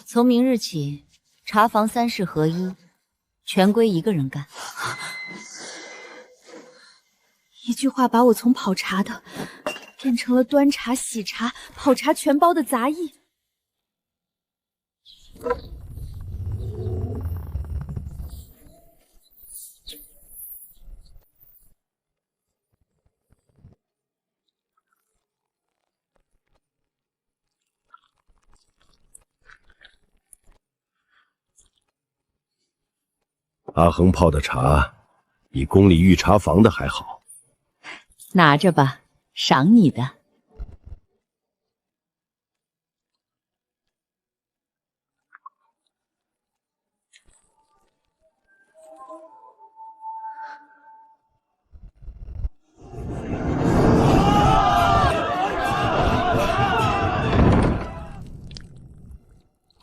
从明日起，茶房3事合一，全归一个人干。一句话把我从跑茶的变成了端茶、洗茶、跑茶全包的杂役。阿恒泡的茶，比宫里御茶房的还好。拿着吧，赏你的。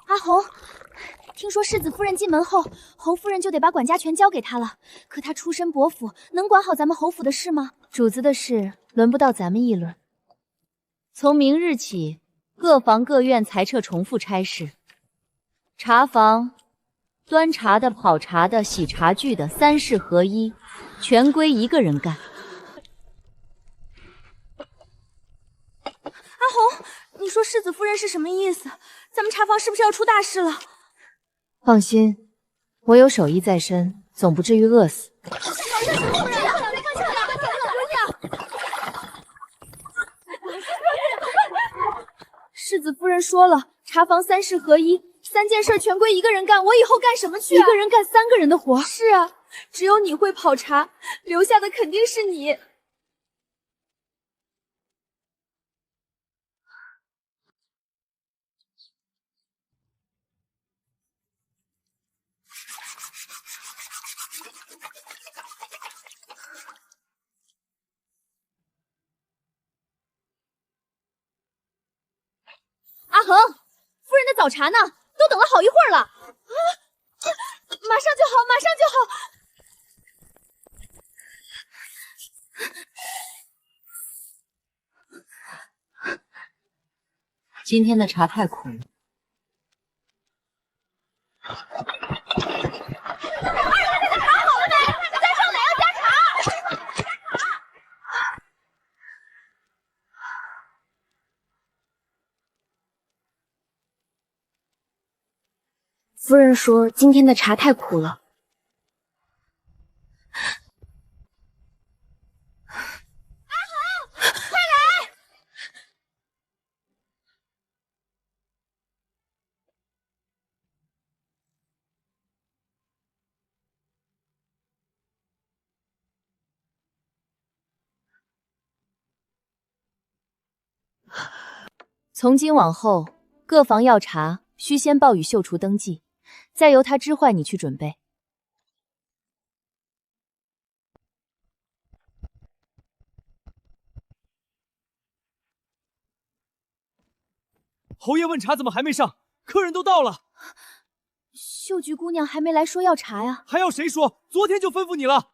阿红，听说世子夫人进门后，侯夫人就得把管家权交给她了。可她出身薄府，能管好咱们侯府的事吗？主子的事轮不到咱们议论。从明日起，各房各院裁撤重复差事。茶房端茶的、跑茶的、洗茶具的3事合一，全归一个人干。阿红，你说世子夫人是什么意思？咱们茶房是不是要出大事了？放心，我有手艺在身，总不至于饿死。世子夫人说了，茶房3事合一，3件事全归一个人干。我以后干什么去啊？一个人干3个人的活。是啊，只有你会跑茶，留下的肯定是你。阿恒，夫人的早茶呢？都等了好一会儿了。啊，马上就好，马上就好。今天的茶太苦了。夫人说今天的茶太苦了。阿恒，快来！从今往后，各房要茶需先报与秀厨登记，再由他知唤你去准备。侯爷问茶怎么还没上？客人都到了。秀菊姑娘还没来说要茶呀？还要谁说？昨天就吩咐你了。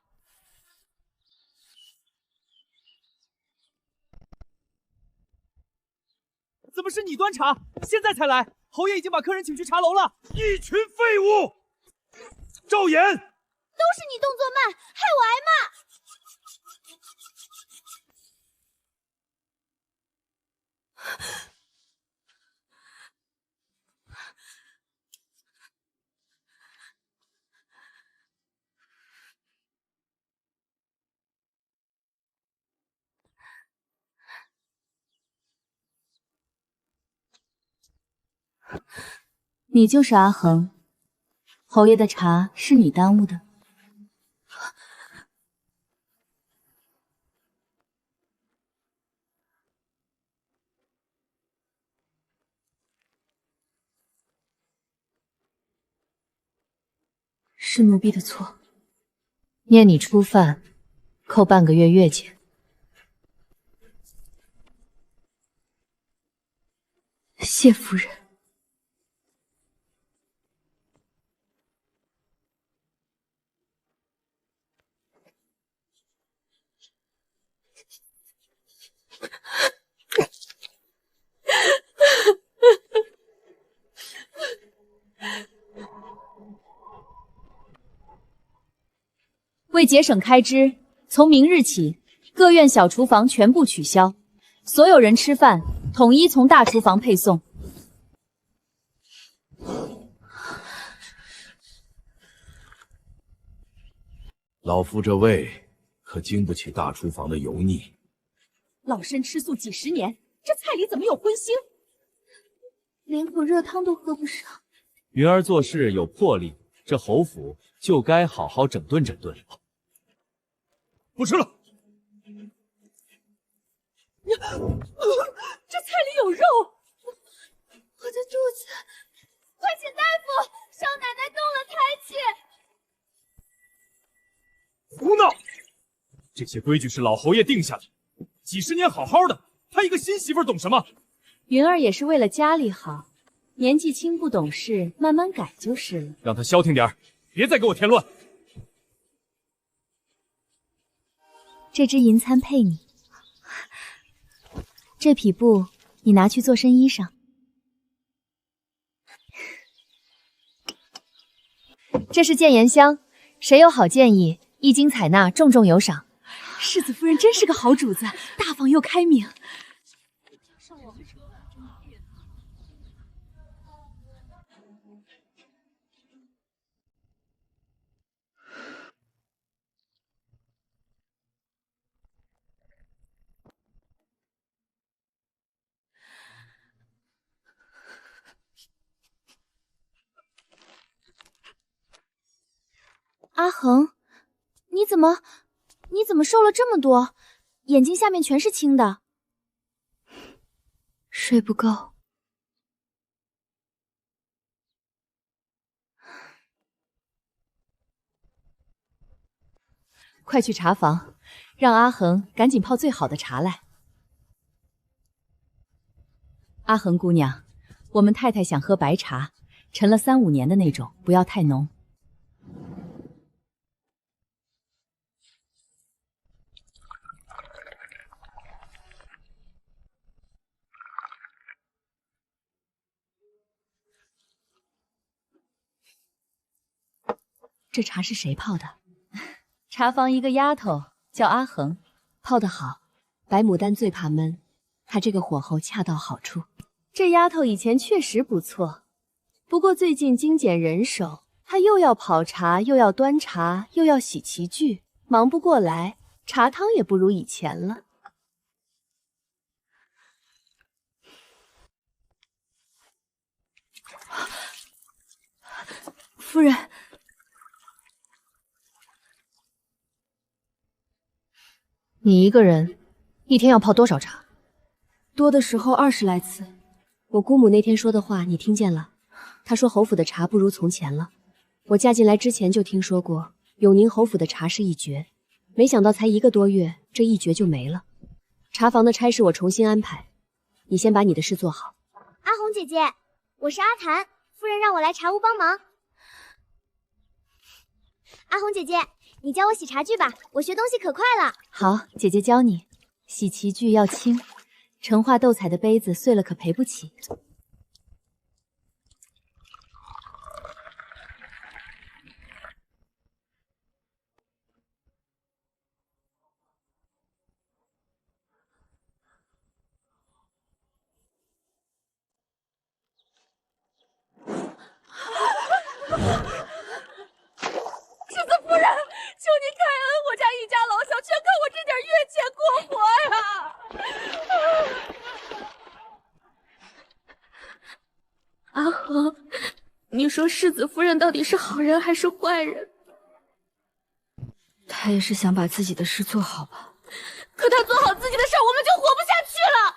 怎么是你端茶？现在才来？侯爷已经把客人请去茶楼了。一群废物！赵岩，都是你动作慢，害我挨骂。你就是阿恒，侯爷的茶是你耽误的。是奴婢的错，念你初犯，扣半个月月钱。谢夫人。为节省开支，从明日起，各院小厨房全部取消，所有人吃饭统一从大厨房配送。老夫这胃可经不起大厨房的油腻。老身吃素几十年，这菜里怎么有荤腥？连口热汤都喝不上。云儿做事有魄力，这侯府就该好好整顿整顿。不吃了。这菜里有肉，我的肚子！快请大夫！少奶奶动了胎气。胡闹！这些规矩是老侯爷定下的，几十年好好的，他一个新媳妇懂什么？云儿也是为了家里好，年纪轻不懂事，慢慢改就是了。让他消停点，别再给我添乱。这只银餐配你，这匹布你拿去做身衣裳。这是建言香，谁有好建议，一经采纳，重重有赏。世子夫人真是个好主子，大方又开明。阿恒，你怎么瘦了这么多？眼睛下面全是青的。睡不够。快去茶房，让阿恒赶紧泡最好的茶来。阿恒姑娘，我们太太想喝白茶，陈了3、5年的那种，不要太浓。这茶是谁泡的？茶房一个丫头叫阿恒，泡得好。白牡丹最怕闷，她这个火候恰到好处。这丫头以前确实不错，不过最近精简人手，她又要泡茶，又要端茶，又要洗器具，忙不过来，茶汤也不如以前了。夫人。你一个人一天要泡多少茶？多的时候20来次。我姑母那天说的话你听见了？她说侯府的茶不如从前了。我嫁进来之前就听说过永宁侯府的茶是一绝，没想到才1个多月，这一绝就没了。茶房的差事我重新安排，你先把你的事做好。阿红姐姐，我是阿谭，夫人让我来茶屋帮忙。阿红姐姐，你教我洗茶具吧，我学东西可快了。好，姐姐教你。洗器具要轻，盛化斗彩的杯子碎了可赔不起。求你开恩，我家一家老小全靠我这点月钱过活呀！阿恒，你说世子夫人到底是好人还是坏人？她也是想把自己的事做好吧。可她做好自己的事，我们就活不下去了。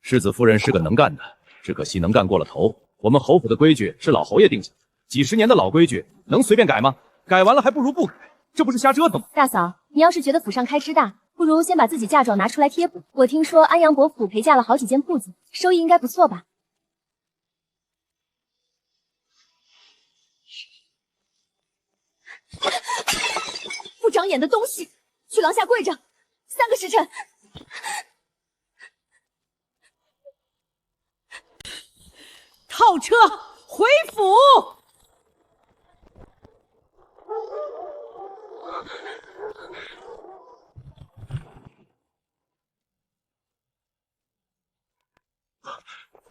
世子夫人是个能干的，只可惜能干过了头。我们侯府的规矩是老侯爷定下的，几十年的老规矩能随便改吗？改完了还不如不改，这不是瞎折腾吗？大嫂，你要是觉得府上开支大，不如先把自己嫁妆拿出来贴补。我听说安阳伯府陪嫁了好几间铺子，收益应该不错吧？不长眼的东西，去廊下跪着，3个时辰。套车回府。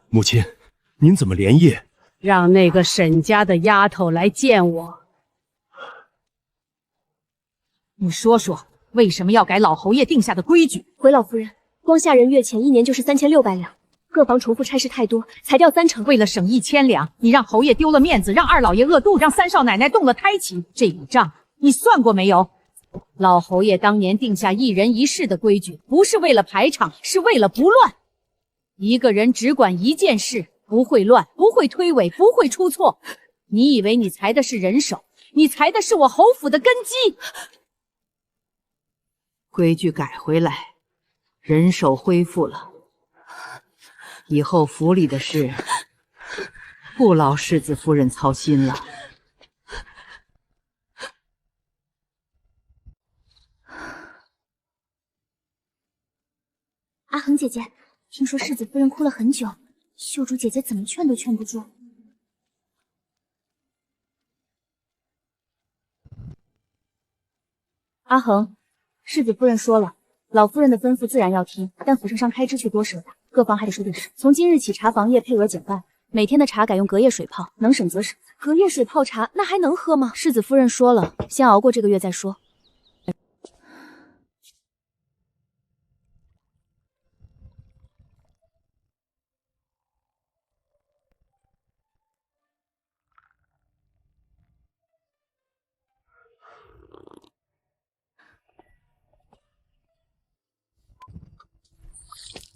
母亲，您怎么连夜？让那个沈家的丫头来见我。你说说，为什么要改老侯爷定下的规矩？回老夫人，光下人月钱1年就是3600两，各房重复差事太多，裁掉30%。为了省1000两，你让侯爷丢了面子，让二老爷饿肚，让三少奶奶动了胎气，这笔账你算过没有？老侯爷当年定下1人1事的规矩，不是为了排场，是为了不乱。一个人只管一件事，不会乱，不会推诿，不会出错。你以为你裁的是人手，你裁的是我侯府的根基。规矩改回来，人手恢复了，以后府里的事不劳世子夫人操心了。阿恒姐姐，听说世子夫人哭了很久，秀珠姐姐怎么劝都劝不住。阿恒，世子夫人说了，老夫人的吩咐自然要听，但府圣上开支却多舍得，各房还得说对事。从今日起，茶房业配额减半，每天的茶改用隔夜水泡，能省则省。隔夜水泡茶，那还能喝吗？世子夫人说了，先熬过这个月再说。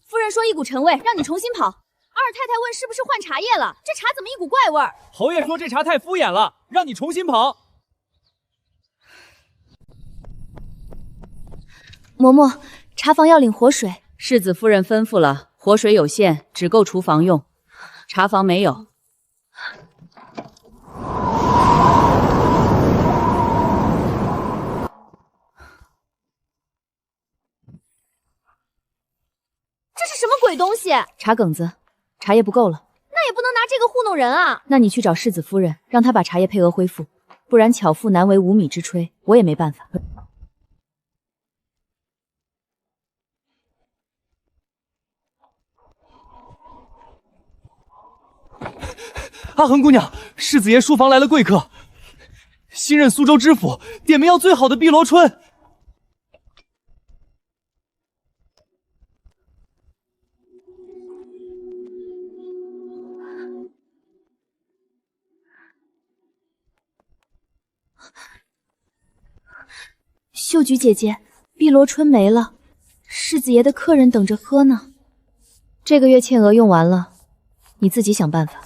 夫人说一股陈味，让你重新跑。二太太问是不是换茶叶了？这茶怎么一股怪味儿？侯爷说这茶太敷衍了，让你重新跑。嬷嬷，茶房要领活水。世子夫人吩咐了，活水有限，只够厨房用，茶房没有。这是什么鬼东西？茶梗子，茶叶不够了。那也不能拿这个糊弄人啊！那你去找世子夫人，让她把茶叶配额恢复，不然巧妇难为无米之炊，我也没办法。阿恒姑娘，世子爷书房来了贵客，新任苏州知府，点名要最好的碧螺春。秀菊姐姐，碧螺春没了，世子爷的客人等着喝呢。这个月欠额用完了，你自己想办法。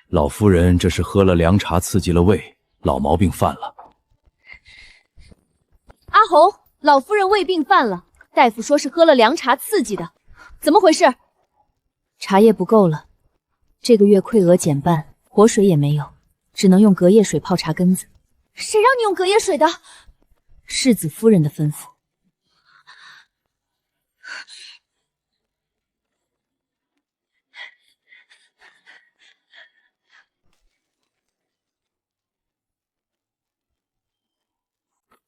老夫人这是喝了凉茶刺激了胃，老毛病犯了。阿红，老夫人胃病犯了，大夫说是喝了凉茶刺激的，怎么回事？茶叶不够了，这个月馈额减半，活水也没有，只能用隔夜水泡茶根子。谁让你用隔夜水的？世子夫人的吩咐。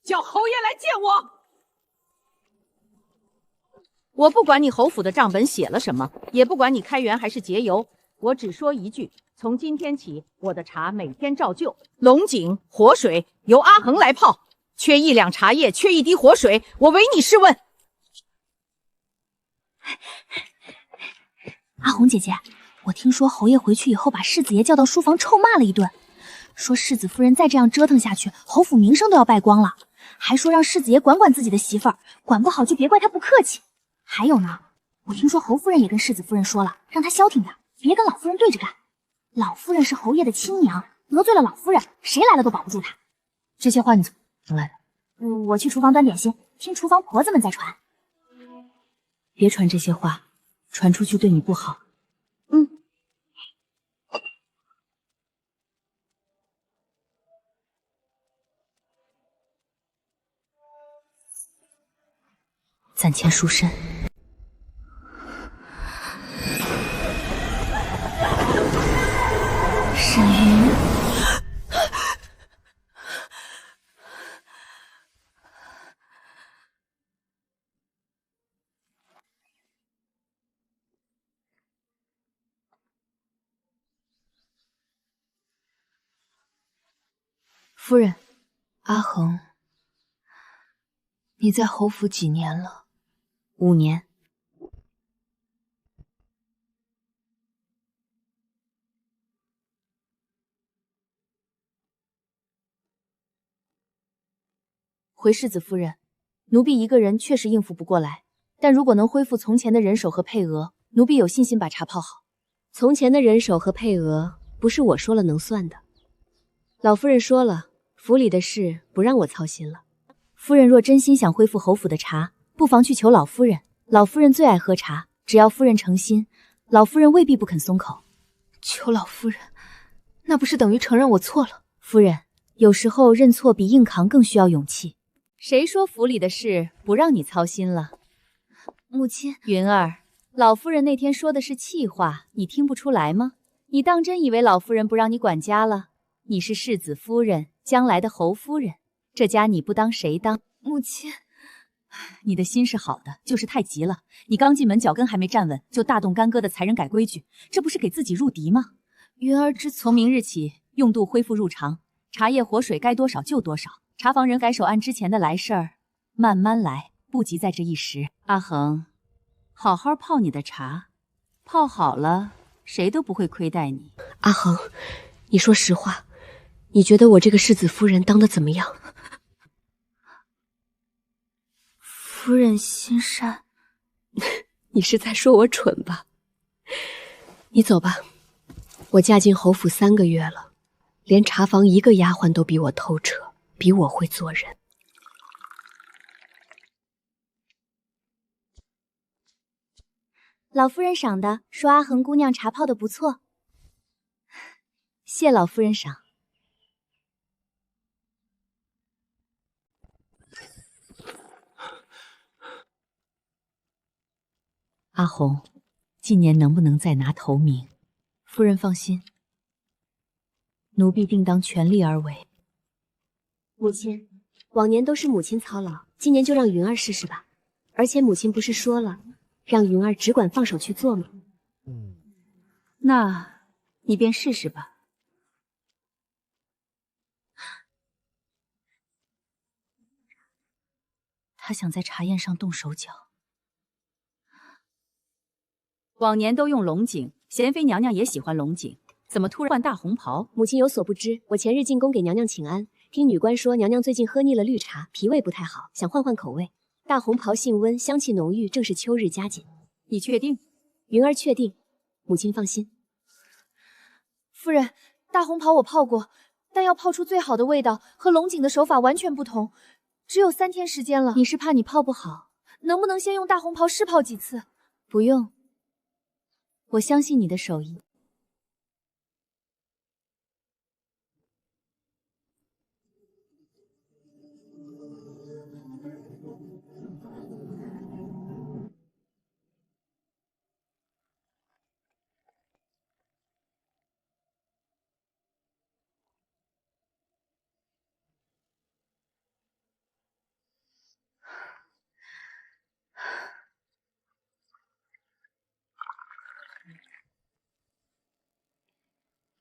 叫侯爷来见我。我不管你侯府的账本写了什么，也不管你开源还是节油，我只说一句：从今天起，我的茶每天照旧，龙井活水由阿恒来泡，缺1两茶叶，缺1滴活水，我唯你是问。阿红姐姐，我听说侯爷回去以后把世子爷叫到书房臭骂了一顿，说世子夫人再这样折腾下去，侯府名声都要败光了。还说让世子爷管管自己的媳妇儿，管不好就别怪他不客气。还有呢，我听说侯夫人也跟世子夫人说了，让她消停点，别跟老夫人对着干。老夫人是侯爷的亲娘，得罪了老夫人，谁来了都保不住她。这些话你怎么来的？我去厨房端点心，听厨房婆子们在传。别传这些话，传出去对你不好。嗯。暂签书申。沈云，夫人，阿恒，你在侯府几年了？5年。回世子夫人，奴婢一个人确实应付不过来，但如果能恢复从前的人手和配额，奴婢有信心把茶泡好。从前的人手和配额不是我说了能算的。老夫人说了，府里的事不让我操心了。夫人若真心想恢复侯府的茶，不妨去求老夫人。老夫人最爱喝茶，只要夫人诚心，老夫人未必不肯松口。求老夫人，那不是等于承认我错了？夫人，有时候认错比硬扛更需要勇气。谁说府里的事不让你操心了？母亲，云儿，老夫人那天说的是气话，你听不出来吗？你当真以为老夫人不让你管家了？你是世子夫人，将来的侯夫人，这家你不当谁当？母亲，你的心是好的，就是太急了。你刚进门，脚跟还没站稳，就大动干戈的裁人改规矩，这不是给自己入敌吗？云儿从明日起，用度恢复入常，茶叶活水该多少就多少。茶房人改手按之前的来事儿，慢慢来，不急在这一时。阿恒，好好泡你的茶，泡好了，谁都不会亏待你。阿恒，你说实话，你觉得我这个世子夫人当得怎么样？夫人心善。你是在说我蠢吧？你走吧，我嫁进侯府3个月了，连茶房一个丫鬟都比我透彻，比我会做人。老夫人赏的，说阿恒姑娘茶泡的不错，谢老夫人赏。阿红，今年能不能再拿头名？夫人放心，奴婢定当全力而为。母亲，往年都是母亲操劳，今年就让云儿试试吧。而且母亲不是说了，让云儿只管放手去做吗？那你便试试吧。他想在茶宴上动手脚。往年都用龙井，贤妃娘娘也喜欢龙井，怎么突然换大红袍？母亲有所不知，我前日进宫给娘娘请安，听女官说娘娘最近喝腻了绿茶，脾胃不太好，想换换口味。大红袍性温，香气浓郁，正是秋日佳景。你确定？云儿确定，母亲放心。夫人，大红袍我泡过，但要泡出最好的味道，和龙井的手法完全不同。只有3天时间了。你是怕你泡不好？能不能先用大红袍试泡几次？不用，我相信你的手艺。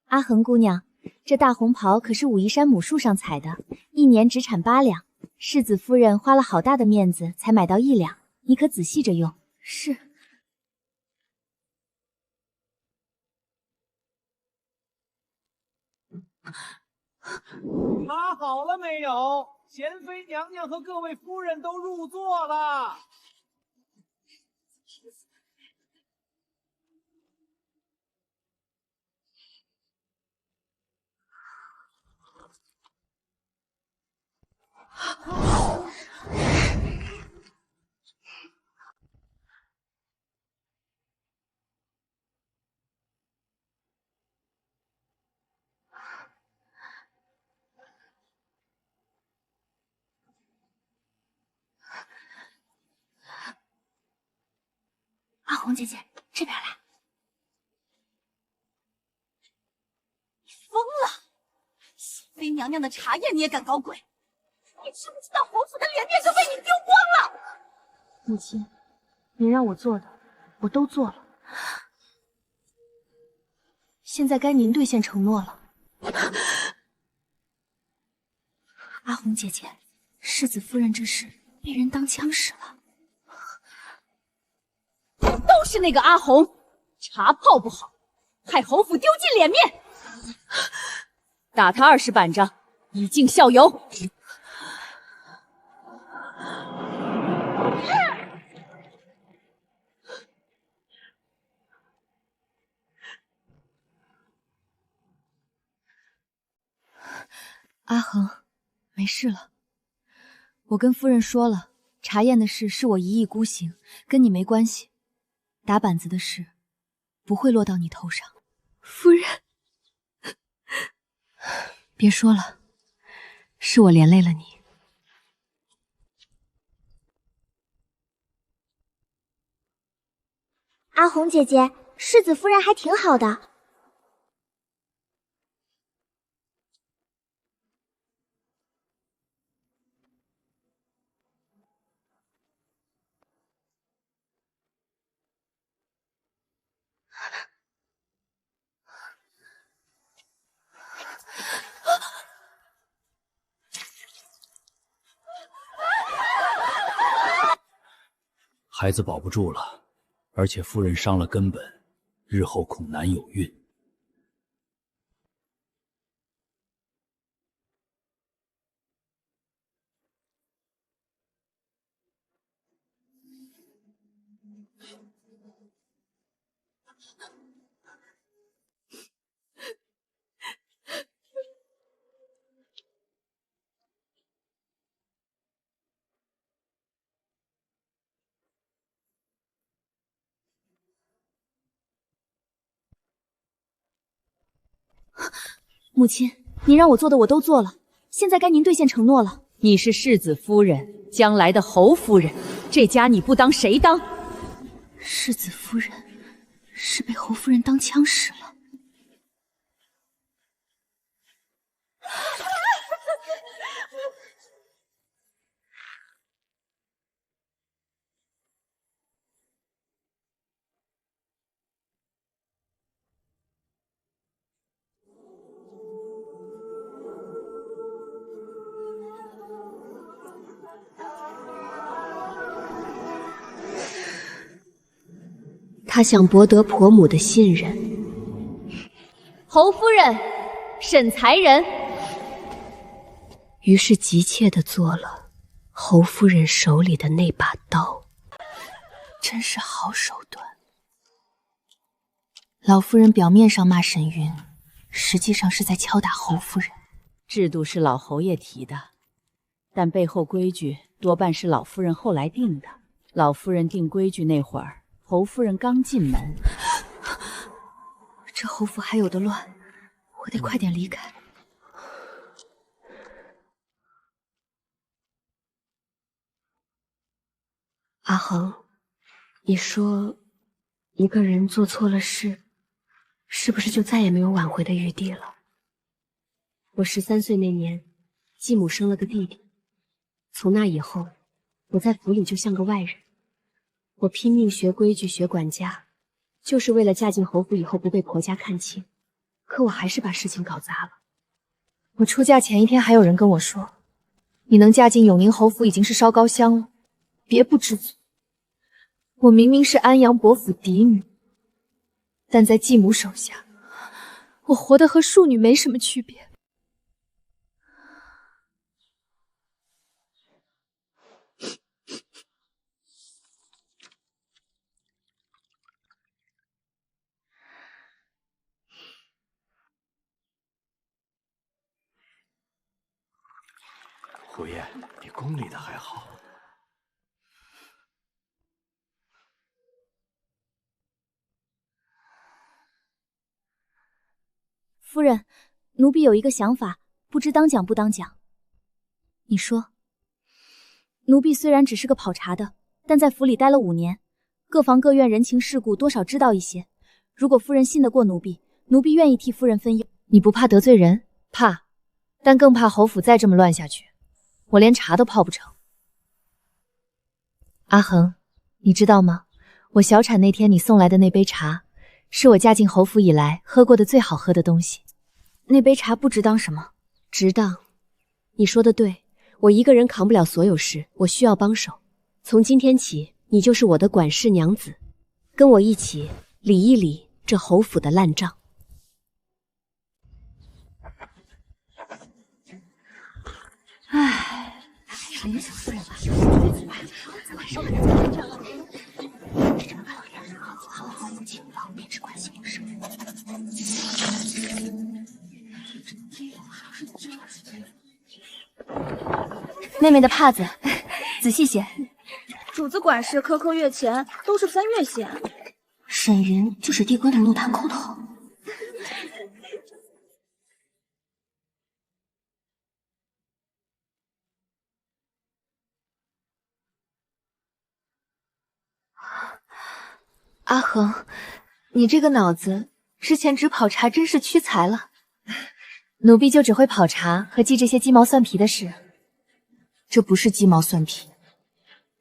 阿恒姑娘，这大红袍可是武夷山母树上采的，1年只产8两。世子夫人花了好大的面子才买到1两，你可仔细着用。是。拿好了没有？贤妃娘娘和各位夫人都入座了。红姐姐，这边来。你疯了！贤妃娘娘的茶叶你也敢搞鬼？你知不知道侯府的脸面就被你丢光了？母亲，您让我做的，我都做了。现在该您兑现承诺了。阿红姐姐，世子夫人这是被人当枪使了。都是那个阿红，茶泡不好，害侯府丢尽脸面。打他20板杖，以儆效尤。阿恒，没事了。我跟夫人说了，茶宴的事是我一意孤行，跟你没关系。打板子的事不会落到你头上。夫人，别说了，是我连累了你。阿红姐姐，世子夫人还挺好的。孩子保不住了，而且夫人伤了根本，日后恐难有孕。母亲，您让我做的我都做了，现在该您兑现承诺了。你是世子夫人，将来的侯夫人，这家你不当谁当？世子夫人是被侯夫人当枪使了。他想博得婆母的信任。侯夫人，审才人。于是急切地做了侯夫人手里的那把刀。真是好手段。老夫人表面上骂沈云，实际上是在敲打侯夫人。制度是老侯爷提的，但背后规矩多半是老夫人后来定的。老夫人定规矩那会儿，侯夫人刚进门。这侯府还有的乱，我得快点离开。阿恒，你说一个人做错了事，是不是就再也没有挽回的余地了？我13岁那年，继母生了个弟弟，从那以后，我在府里就像个外人。我拼命学规矩，学管家，就是为了嫁进侯府以后不被婆家看轻。可我还是把事情搞砸了。我出嫁前一天还有人跟我说，你能嫁进永宁侯府已经是烧高香了，别不知足。我明明是安阳伯府嫡女，但在继母手下，我活得和庶女没什么区别。侯爷，比宫里的还好。夫人，奴婢有一个想法，不知当讲不当讲。你说。奴婢虽然只是个跑茶的，但在府里待了5年，各房各院人情世故多少知道一些。如果夫人信得过奴婢，奴婢愿意替夫人分忧。你不怕得罪人？怕，但更怕侯府再这么乱下去，我连茶都泡不成。阿恒，你知道吗？我小产那天你送来的那杯茶，是我嫁进侯府以来喝过的最好喝的东西。那杯茶不值当什么？值当。你说的对，我一个人扛不了所有事，我需要帮手。从今天起，你就是我的管事娘子，跟我一起理一理这侯府的烂账。唉，林小夫人吧，晚上请老面只关心事。妹妹的帕子，仔细些。主子管事颗颗月前都是分月线。沈云就是地龟的怒谈口头。阿恒，你这个脑子之前只跑茶真是屈才了。奴婢就只会跑茶和记这些鸡毛蒜皮的事。这不是鸡毛蒜皮，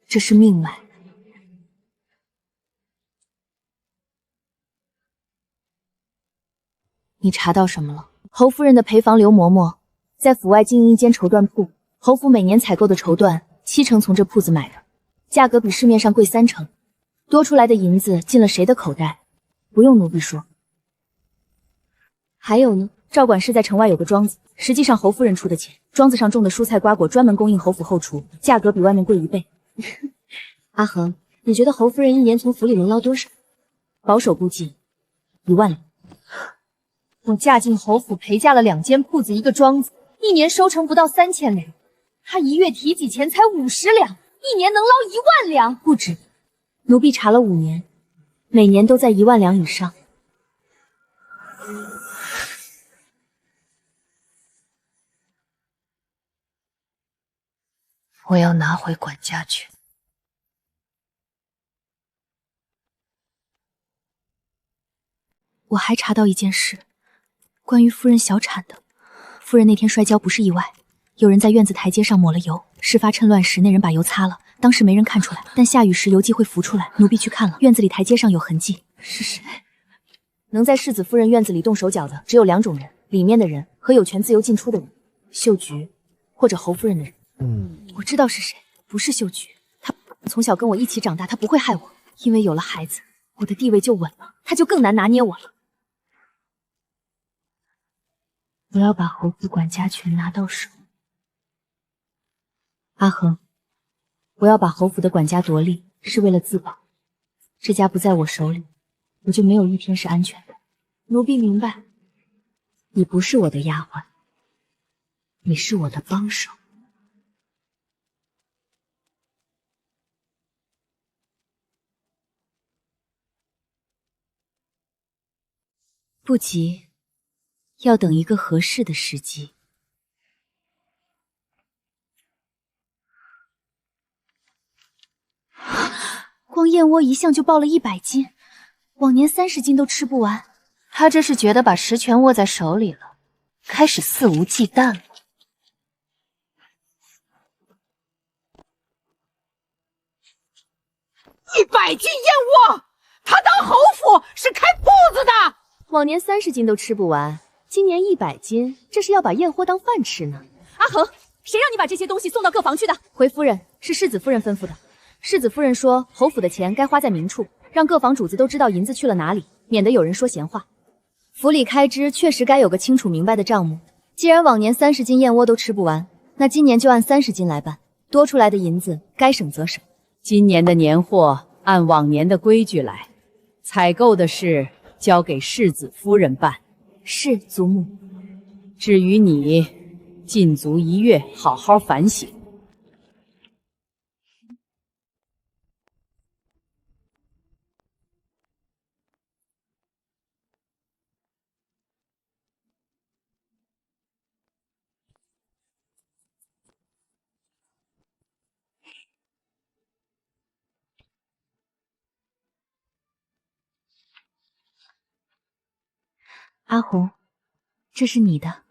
这是命脉。你查到什么了？侯夫人的陪房刘嬷嬷在府外经营一间绸缎铺，侯府每年采购的绸缎70%从这铺子买的，价格比市面上贵30%。多出来的银子进了谁的口袋？不用奴婢说。还有呢，赵管事在城外有个庄子，实际上侯夫人出的钱，庄子上种的蔬菜瓜果专门供应侯府后厨，价格比外面贵1倍。阿恒，你觉得侯夫人一年从府里能捞多少？保守估计1万两。我嫁进侯府陪嫁了2间铺子，1个庄子，一年收成不到3000两。她1月提几钱才50两，一年能捞1万两，不止。奴婢查了5年，每年都在1万两以上。我要拿回管家权。我还查到一件事，关于夫人小产的。夫人那天摔跤不是意外，有人在院子台阶上抹了油，事发趁乱时那人把油擦了。当时没人看出来，但下雨时油迹会浮出来。奴婢去看了，院子里台阶上有痕迹。是谁？能在世子夫人院子里动手脚的只有2种人：里面的人和有权自由进出的人。秀菊，或者侯夫人的人。我知道是谁，不是秀菊。她从小跟我一起长大，她不会害我。因为有了孩子，我的地位就稳了，她就更难拿捏我了。我要把侯府管家权拿到手。阿恒，我要把侯府的管家夺利，是为了自保。这家不在我手里，我就没有一天是安全的。奴婢明白。你不是我的丫鬟，你是我的帮手。不急，要等一个合适的时机。光燕窝一向就报了100斤，往年30斤都吃不完。他这是觉得把实权握在手里了，开始肆无忌惮了。100斤燕窝，他当侯府是开铺子的。往年30斤都吃不完，今年100斤，这是要把燕窝当饭吃呢。阿恒，谁让你把这些东西送到各房去的？回夫人，是世子夫人吩咐的。世子夫人说，侯府的钱该花在明处，让各房主子都知道银子去了哪里，免得有人说闲话。府里开支确实该有个清楚明白的账目。既然往年30斤燕窝都吃不完，那今年就按30斤来办，多出来的银子该省则省。今年的年货按往年的规矩来，采购的事交给世子夫人办。是，祖母。至于你，禁足1月，好好反省。阿红，这是你的。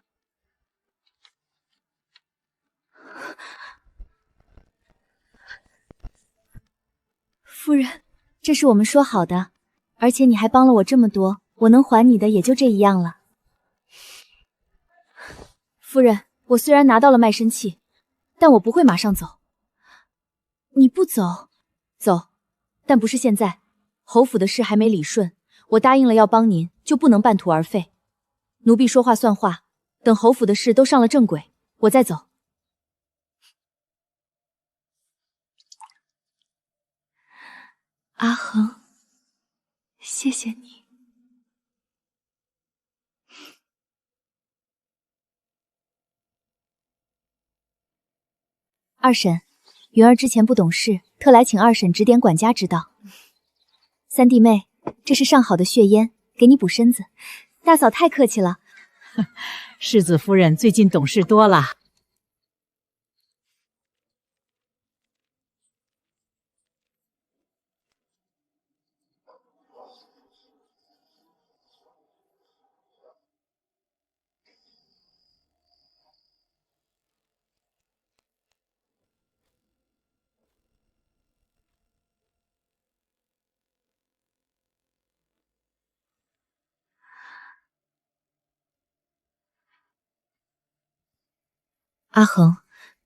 夫人，这是我们说好的，而且你还帮了我这么多，我能还你的也就这一样了。夫人，我虽然拿到了卖身契，但我不会马上走。你不走？走，但不是现在。侯府的事还没理顺，我答应了要帮您，就不能半途而废。奴婢说话算话，等侯府的事都上了正轨，我再走。阿恒，谢谢你。二婶，云儿之前不懂事，特来请二婶指点管家之道。三弟妹，这是上好的血烟，给你补身子。大嫂太客气了。世子夫人最近懂事多了。阿恒，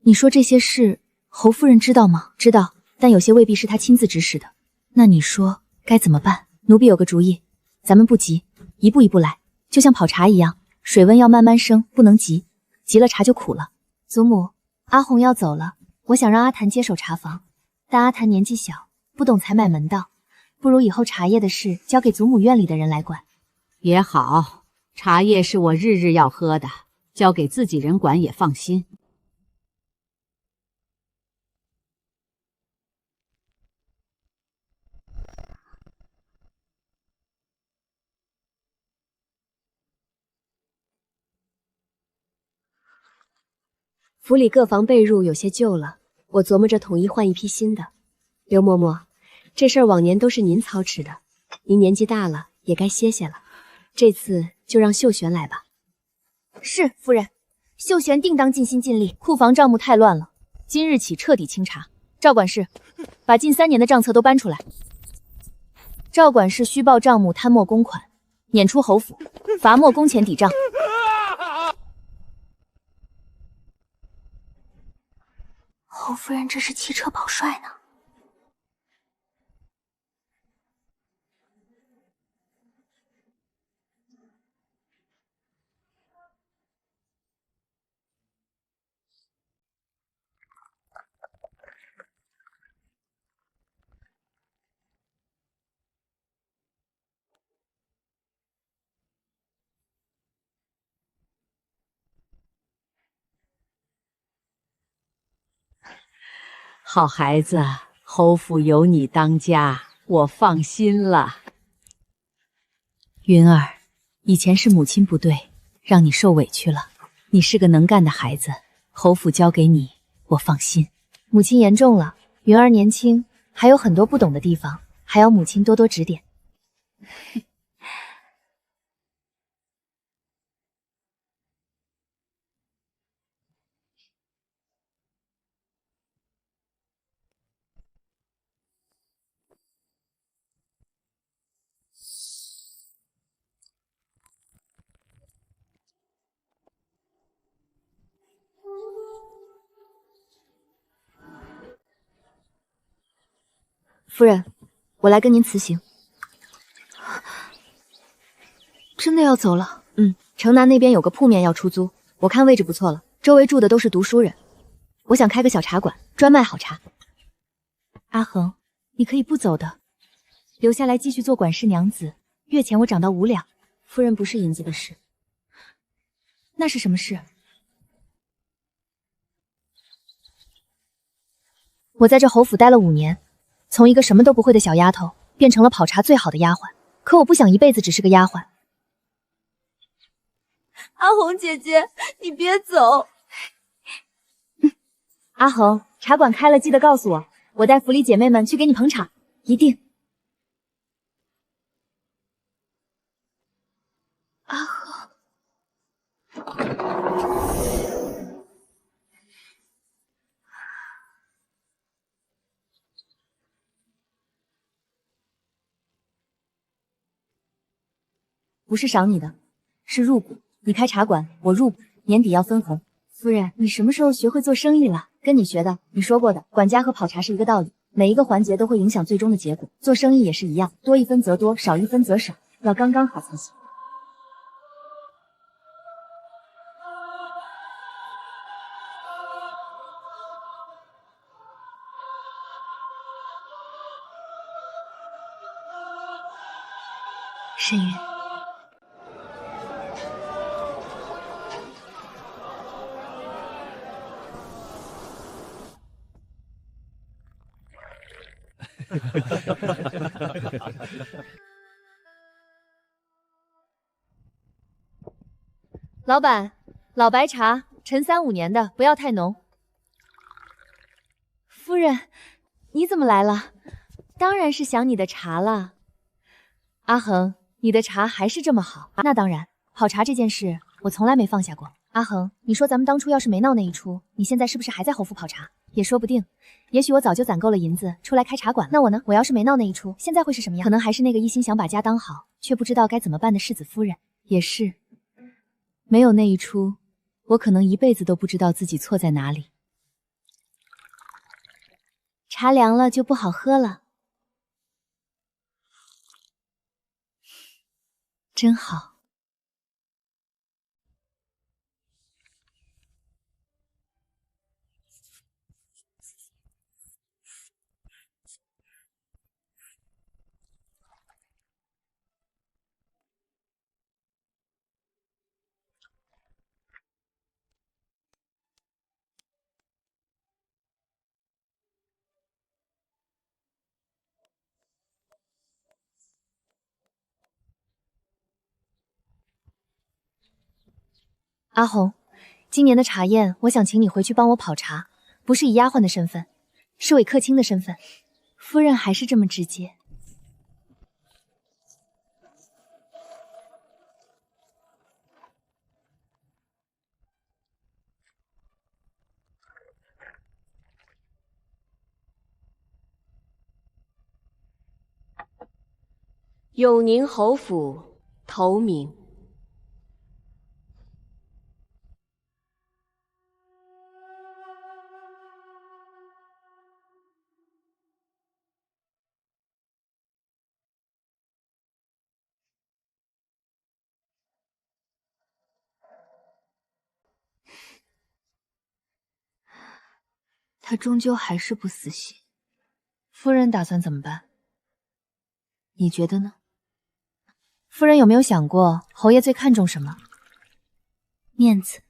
你说这些事，侯夫人知道吗？知道，但有些未必是她亲自指使的。那你说该怎么办？奴婢有个主意，咱们不急，一步一步来，就像泡茶一样，水温要慢慢升，不能急，急了茶就苦了。祖母，阿红要走了，我想让阿谭接手茶房，但阿谭年纪小，不懂采买门道，不如以后茶叶的事交给祖母院里的人来管。也好，茶叶是我日日要喝的，交给自己人管也放心。府里各房被褥有些旧了，我琢磨着统一换一批新的。刘嬷嬷，这事儿往年都是您操持的，您年纪大了，也该歇歇了。这次就让秀璇来吧。是，夫人，秀璇定当尽心尽力。库房账目太乱了，今日起彻底清查。赵管事，把近3年的账册都搬出来。赵管事虚报账目，贪没公款，撵出侯府，罚没工钱抵账。侯夫人这是骑车保帅呢。好孩子，侯府有你当家，我放心了。云儿，以前是母亲不对，让你受委屈了。你是个能干的孩子，侯府交给你，我放心。母亲言重了，云儿年轻，还有很多不懂的地方，还要母亲多多指点。夫人，我来跟您辞行。真的要走了？城南那边有个铺面要出租，我看位置不错了，周围住的都是读书人，我想开个小茶馆，专卖好茶。阿恒，你可以不走的，留下来继续做管事娘子，月钱我涨到5两。夫人不是银子的事。那是什么事？我在这侯府待了5年。从一个什么都不会的小丫头，变成了跑茶最好的丫鬟。可我不想一辈子只是个丫鬟。阿红姐姐，你别走。阿恒，茶馆开了记得告诉我，我带府里姐妹们去给你捧场，一定。阿恒。不是赏你的，是入股。你开茶馆，我入股，年底要分红。夫人，你什么时候学会做生意了？跟你学的，你说过的，管家和跑茶是一个道理，每一个环节都会影响最终的结果。做生意也是一样，多一分则多，少一分则少，要刚刚好才行。沈月，老板，老白茶，陈3、5年的，不要太浓。夫人，你怎么来了？当然是想你的茶了。阿恒，你的茶还是这么好。那当然，跑茶这件事我从来没放下过。阿恒，你说咱们当初要是没闹那一出，你现在是不是还在侯府跑茶？也说不定。也许我早就攒够了银子，出来开茶馆。那我呢？我要是没闹那一出，现在会是什么样？可能还是那个一心想把家当好，却不知道该怎么办的世子夫人。也是，没有那一出，我可能一辈子都不知道自己错在哪里。茶凉了就不好喝了，真好。阿红，今年的茶宴，我想请你回去帮我跑茶，不是以丫鬟的身份，是韦客卿的身份。夫人还是这么直接。永宁侯府投明。他终究还是不死心。夫人打算怎么办？你觉得呢？夫人有没有想过，侯爷最看重什么？面子。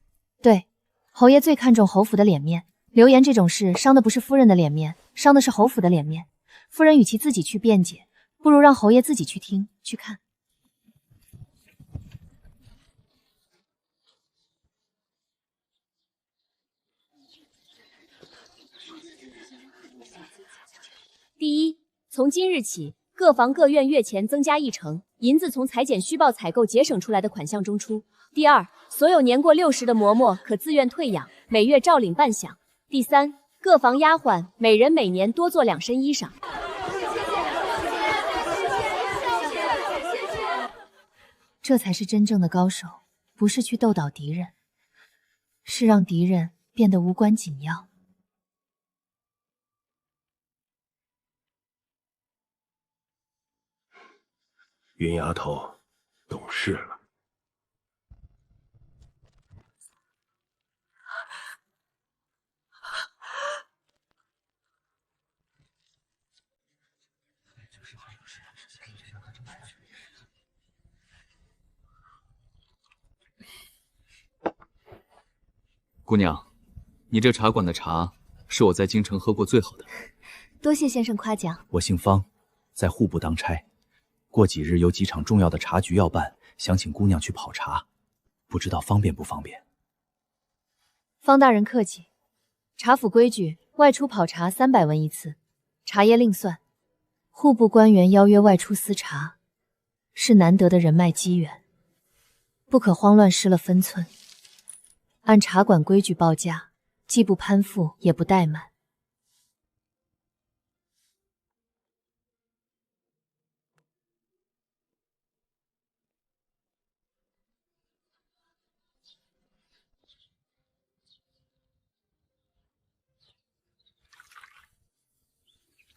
对，侯爷最看重侯府的脸面。流言这种事，伤的不是夫人的脸面，伤的是侯府的脸面。夫人与其自己去辩解，不如让侯爷自己去听、去看。第一，从今日起，各房各院月钱增加1成，银子从裁剪虚报采购节省出来的款项中出。第二，所有年过60的嬷嬷可自愿退养，每月照领半饷。第三，各房丫鬟每人每年多做2身衣裳。这才是真正的高手，不是去斗倒敌人，是让敌人变得无关紧要。云丫头懂事了。姑娘，你这茶馆的茶是我在京城喝过最好的。多谢先生夸奖。我姓方，在户部当差，过几日有几场重要的茶局要办，想请姑娘去跑茶，不知道方便不方便？方大人客气。茶府规矩，外出跑茶300文一次，茶叶另算。户部官员邀约外出私茶，是难得的人脉机缘，不可慌乱失了分寸。按茶馆规矩报价，既不攀附，也不怠慢。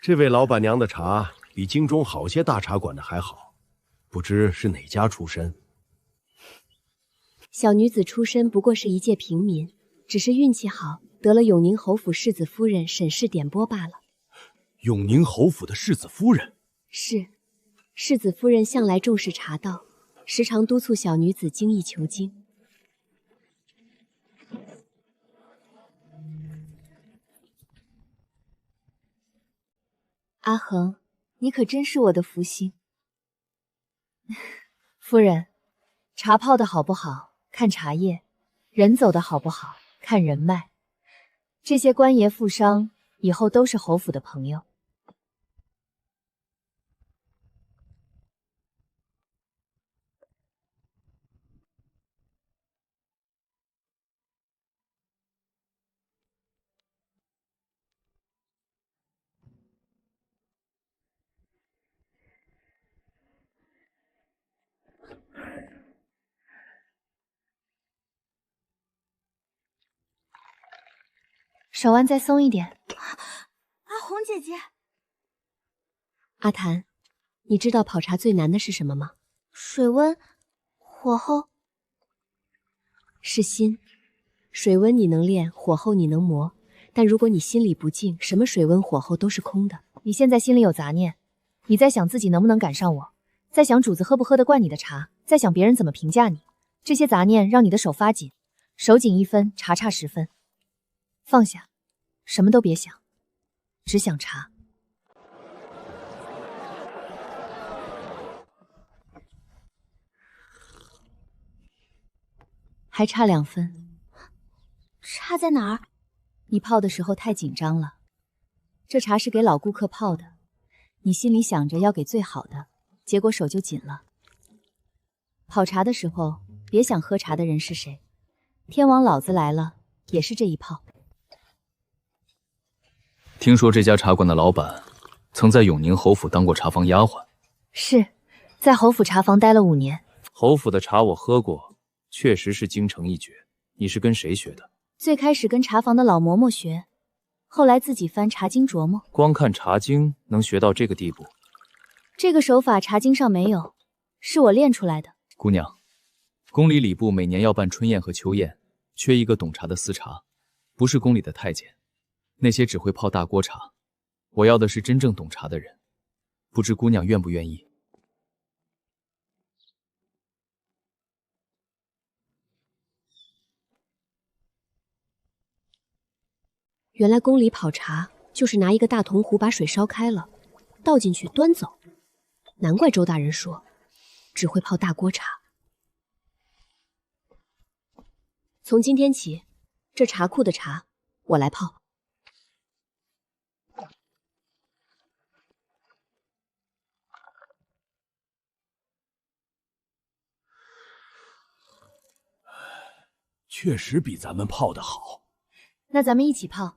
这位老板娘的茶比京中好些大茶馆的还好，不知是哪家出身？小女子出身不过是一介平民，只是运气好，得了永宁侯府世子夫人沈氏点拨罢了。永宁侯府的世子夫人？是，世子夫人向来重视茶道，时常督促小女子精益求精。阿恒，你可真是我的福星。夫人，茶泡的好不好，看茶叶；人走的好不好，看人脉。这些官爷富商以后都是侯府的朋友。手腕再松一点。阿红姐姐，阿檀，你知道泡茶最难的是什么吗？水温、火候是心。水温你能练，火候你能磨，但如果你心里不静，什么水温火候都是空的。你现在心里有杂念，你在想自己能不能赶上我，在想主子喝不喝得惯你的茶，在想别人怎么评价你。这些杂念让你的手发紧，手紧1分，茶差10分。放下，什么都别想，只想茶。还差2分。差在哪儿？你泡的时候太紧张了。这茶是给老顾客泡的，你心里想着要给最好的，结果手就紧了。泡茶的时候，别想喝茶的人是谁，天王老子来了，也是这一泡。听说这家茶馆的老板曾在永宁侯府当过茶房丫鬟。是，在侯府茶房待了5年。侯府的茶我喝过，确实是精诚一绝。你是跟谁学的？最开始跟茶房的老嬷嬷学，后来自己翻茶经琢磨。光看茶经能学到这个地步？这个手法茶经上没有，是我练出来的。姑娘，宫里礼部每年要办春宴和秋宴，缺一个懂茶的司茶，不是宫里的太监，那些只会泡大锅茶。我要的是真正懂茶的人，不知姑娘愿不愿意？原来宫里泡茶就是拿一个大铜壶把水烧开了，倒进去端走。难怪周大人说只会泡大锅茶。从今天起，这茶库的茶我来泡。确实比咱们泡的好。那咱们一起泡。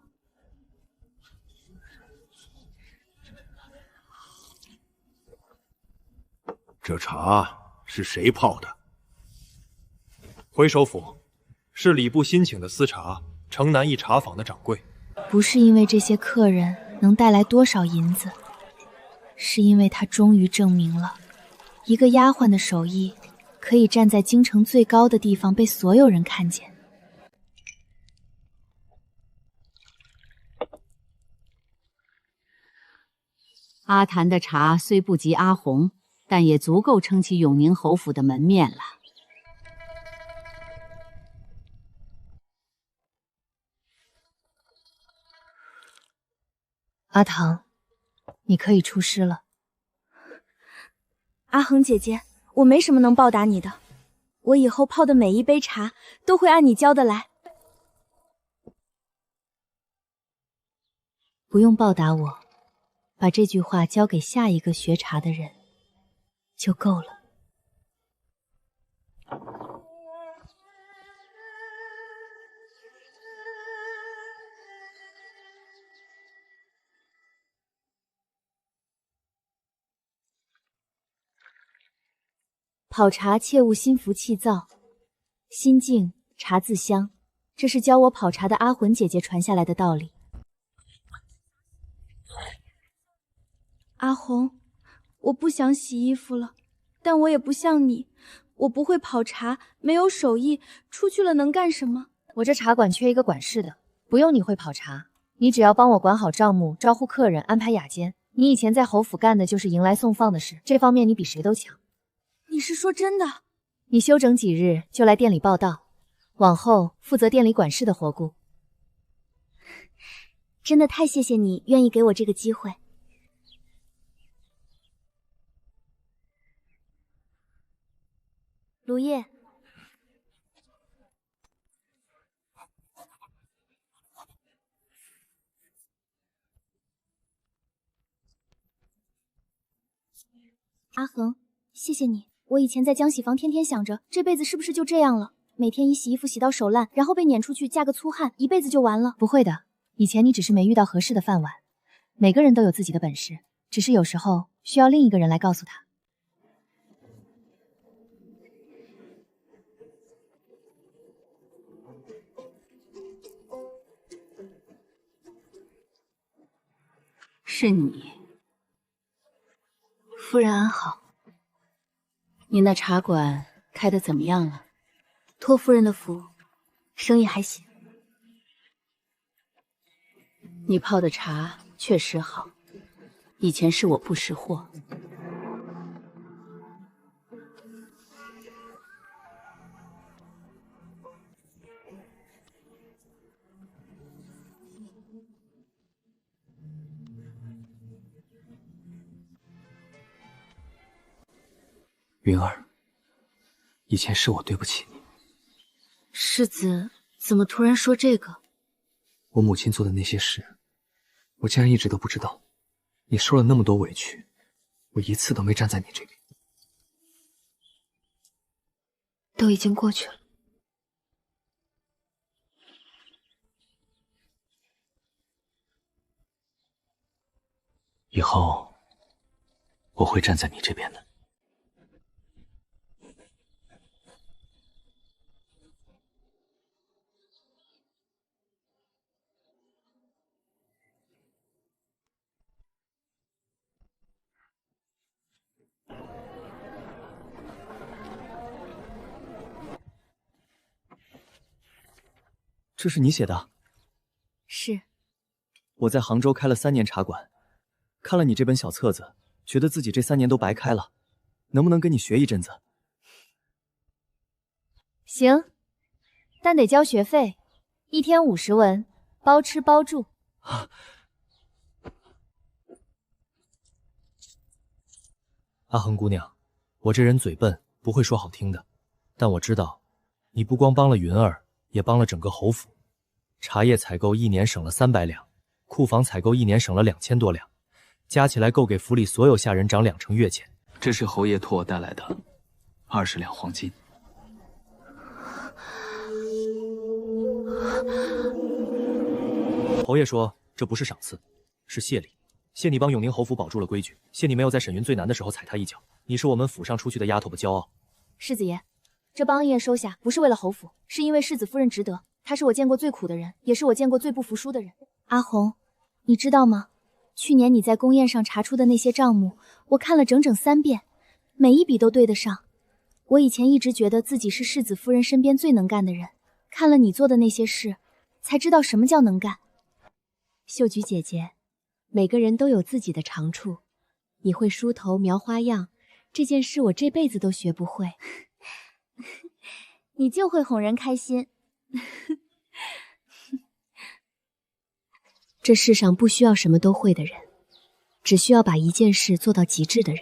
这茶是谁泡的？回首府，是礼部新请的司茶，城南一茶坊的掌柜。不是因为这些客人能带来多少银子，是因为他终于证明了，一个丫鬟的手艺可以站在京城最高的地方被所有人看见。阿檀的茶虽不及阿红，但也足够撑起永宁侯府的门面了。阿唐，你可以出师了。阿恒姐姐，我没什么能报答你的，我以后泡的每一杯茶都会按你教的来。不用报答我，把这句话交给下一个学茶的人就够了。泡茶切勿心浮气躁，心静茶自香，这是教我泡茶的阿魂姐姐传下来的道理。阿红，我不想洗衣服了，但我也不像你，我不会泡茶，没有手艺，出去了能干什么？我这茶馆缺一个管事的，不用你会泡茶，你只要帮我管好账目，招呼客人，安排雅间。你以前在侯府干的就是迎来送放的事，这方面你比谁都强。你是说真的？你休整几日就来店里报到，往后负责店里管事的活顾。真的太谢谢你，愿意给我这个机会。卢叶，阿恒，谢谢你。我以前在江洗房天天想着，这辈子是不是就这样了？每天一洗衣服洗到手烂，然后被撵出去嫁个粗汉，一辈子就完了。不会的，以前你只是没遇到合适的饭碗。每个人都有自己的本事，只是有时候需要另一个人来告诉他。是你。夫人安好。你那茶馆开得怎么样了？托夫人的福，生意还行。你泡的茶确实好，以前是我不识货。云儿，以前是我对不起你。世子怎么突然说这个？我母亲做的那些事，我竟然一直都不知道。你受了那么多委屈，我一次都没站在你这边。都已经过去了。以后我会站在你这边的。这是你写的？是。我在杭州开了3年茶馆，看了你这本小册子，觉得自己这3年都白开了，能不能跟你学一阵子？行，但得交学费，1天50文，包吃包住。阿恒姑娘，我这人嘴笨，不会说好听的，但我知道，你不光帮了云儿，也帮了整个侯府。茶叶采购1年省了300两，库房采购1年省了2000多两，加起来够给府里所有下人涨2成月钱。这是侯爷托我带来的20两黄金。侯爷说这不是赏赐，是谢礼，谢你帮永宁侯府保住了规矩，谢你没有在沈云最难的时候踩他一脚，你是我们府上出去的丫头的骄傲。世子爷，这帮恩业收下，不是为了侯府，是因为世子夫人值得。她是我见过最苦的人，也是我见过最不服输的人。阿红，你知道吗？去年你在宫宴上查出的那些账目，我看了整整3遍，每一笔都对得上。我以前一直觉得自己是世子夫人身边最能干的人，看了你做的那些事，才知道什么叫能干。秀菊姐姐，每个人都有自己的长处，你会梳头描花样，这件事我这辈子都学不会。你就会哄人开心。这世上不需要什么都会的人，只需要把一件事做到极致的人。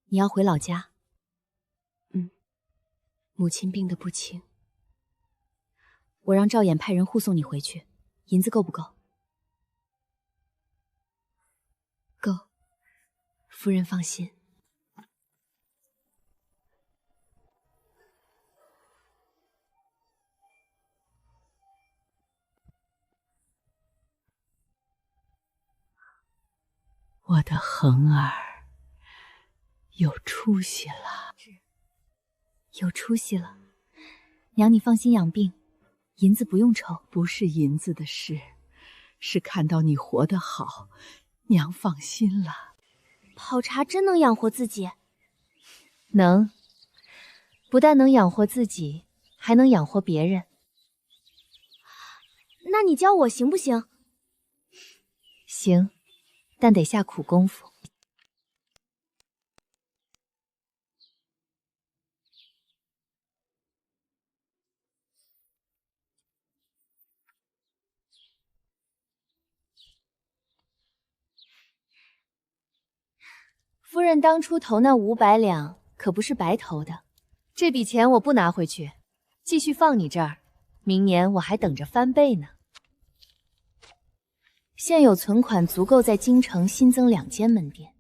你要回老家？母亲病得不轻，我让赵衍派人护送你回去，银子够不够？够，夫人放心。我的恒儿有出息了，有出息了。娘，你放心养病，银子不用愁。不是银子的事，是看到你活得好，娘放心了。跑茶真能养活自己？能，不但能养活自己，还能养活别人。那你教我行不行？行，但得下苦功夫。夫人当初投那500两可不是白投的，这笔钱我不拿回去，继续放你这儿，明年我还等着翻倍呢。现有存款足够在京城新增2间门店。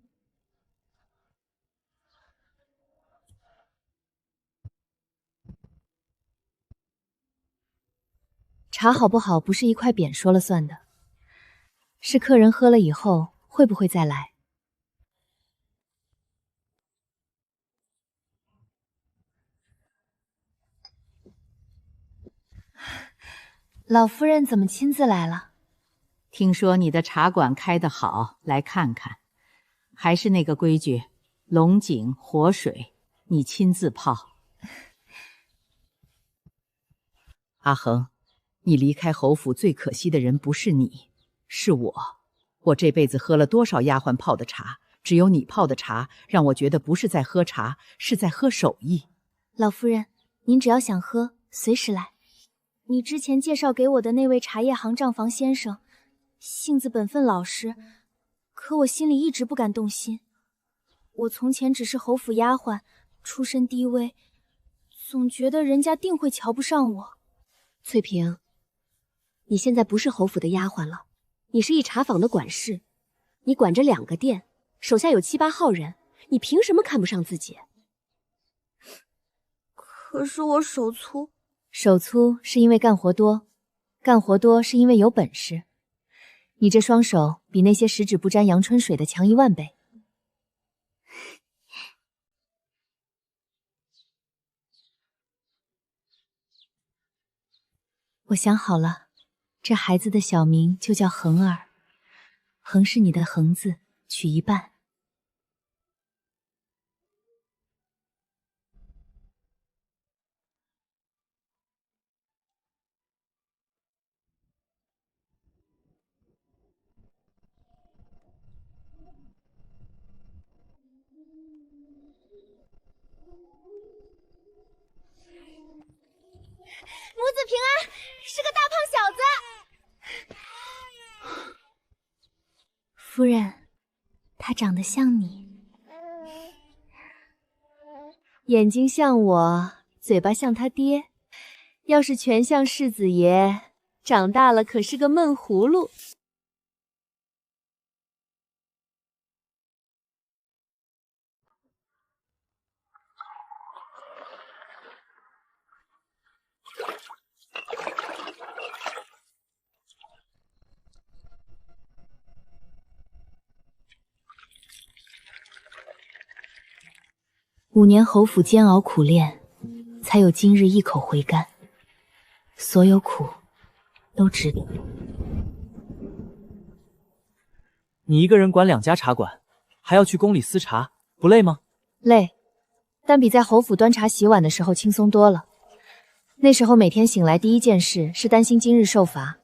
茶好不好不是一块匾说了算的，是客人喝了以后会不会再来。老夫人怎么亲自来了？听说你的茶馆开得好，来看看。还是那个规矩，龙井活水，你亲自泡。阿恒，你离开侯府最可惜的人不是你，是我。我这辈子喝了多少丫鬟泡的茶，只有你泡的茶让我觉得不是在喝茶，是在喝手艺。老夫人，您只要想喝，随时来。你之前介绍给我的那位茶叶行账房先生，性子本分老实，可我心里一直不敢动心。我从前只是侯府丫鬟，出身低微，总觉得人家定会瞧不上我。翠萍，你现在不是侯府的丫鬟了，你是一茶坊的管事，你管着2个店，手下有7、8号人，你凭什么看不上自己？可是我手粗。手粗是因为干活多，干活多是因为有本事。你这双手比那些十指不沾阳春水的强10000倍。我想好了，这孩子的小名就叫恒儿，恒是你的恒字，取一半。母子平安，是个大胖小子。夫人，他长得像你，眼睛像我，嘴巴像他爹。要是全像世子爷，长大了可是个闷葫芦。5年侯府煎熬苦练，才有今日一口回甘。所有苦都值得。你一个人管2家茶馆，还要去宫里司茶，不累吗？累，但比在侯府端茶洗碗的时候轻松多了。那时候每天醒来第一件事是担心今日受罚，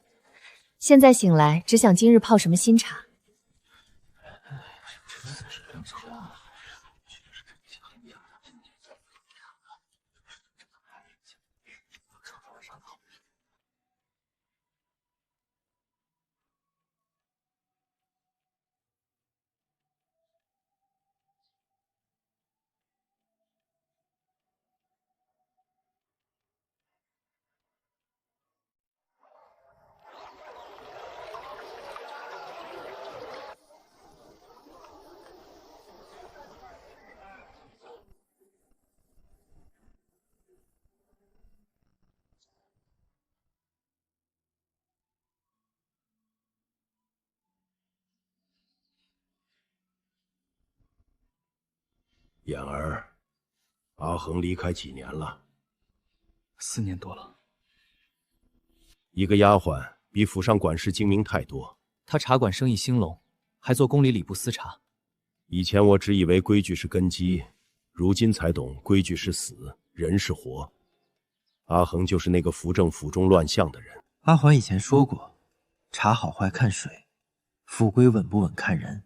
现在醒来只想今日泡什么新茶。燕儿，阿恒离开几年了？4年多了。一个丫鬟比府上管事精明太多。他茶馆生意兴隆，还做宫里礼部司察。以前我只以为规矩是根基，如今才懂规矩是死，人是活。阿恒就是那个扶正府中乱象的人。阿环以前说过，茶好坏看水，府规稳不稳看人。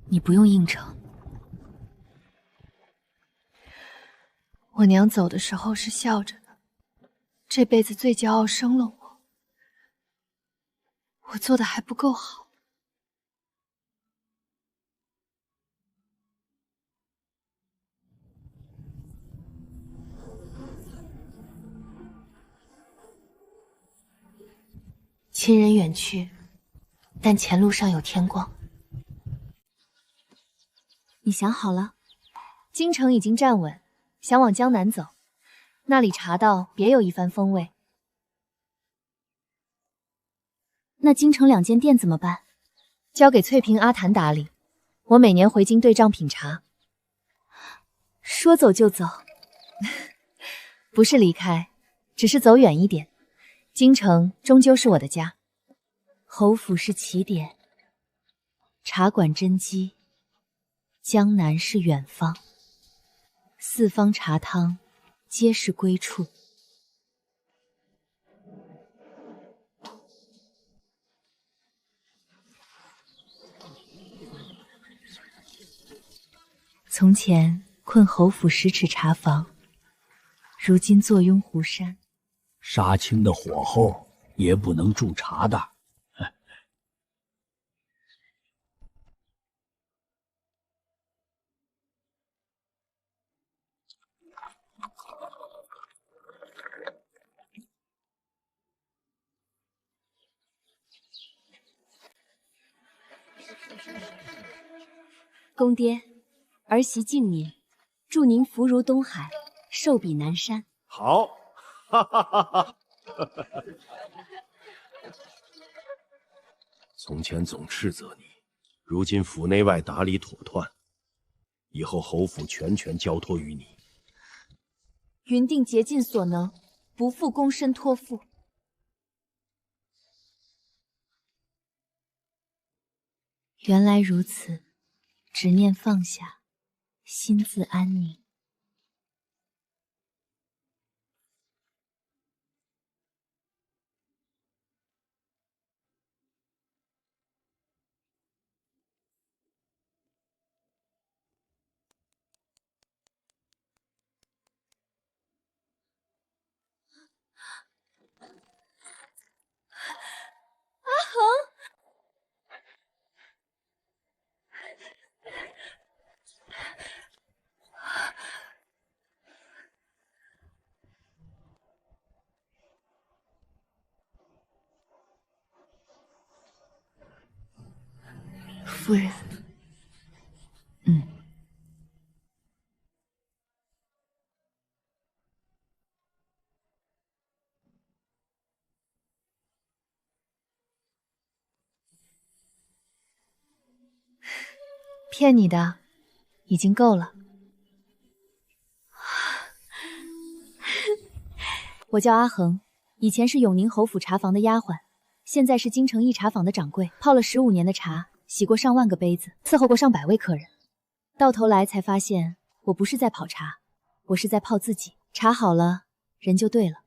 你不用应承。我娘走的时候是笑着的，这辈子最骄傲生了我，我做的还不够好。亲人远去，但前路上有天光。你想好了？京城已经站稳，想往江南走，那里茶道别有一番风味。那京城2间店怎么办？交给翠萍、阿谭打理，我每年回京对账品茶。说走就走，不是离开，只是走远一点。京城终究是我的家，侯府是起点，茶馆根基。江南是远方，四方茶汤皆是归处。从前困侯府10尺茶房，如今坐拥湖山。杀青的火候也不能驻茶的。公爹，儿媳敬您，祝您福如东海，寿比南山。好，哈哈哈哈！从前总斥责你，如今府内外打理妥当，以后侯府全权交托于你。云定竭尽所能，不负躬身托付。原来如此，执念放下，心自安宁。阿恒。夫人，骗你的，已经够了。我叫阿恒，以前是永宁侯府茶房的丫鬟，现在是京城一茶坊的掌柜，泡了15年的茶，洗过上万个杯子，伺候过上百位客人。到头来才发现，我不是在泡茶，我是在泡自己。茶好了，人就对了。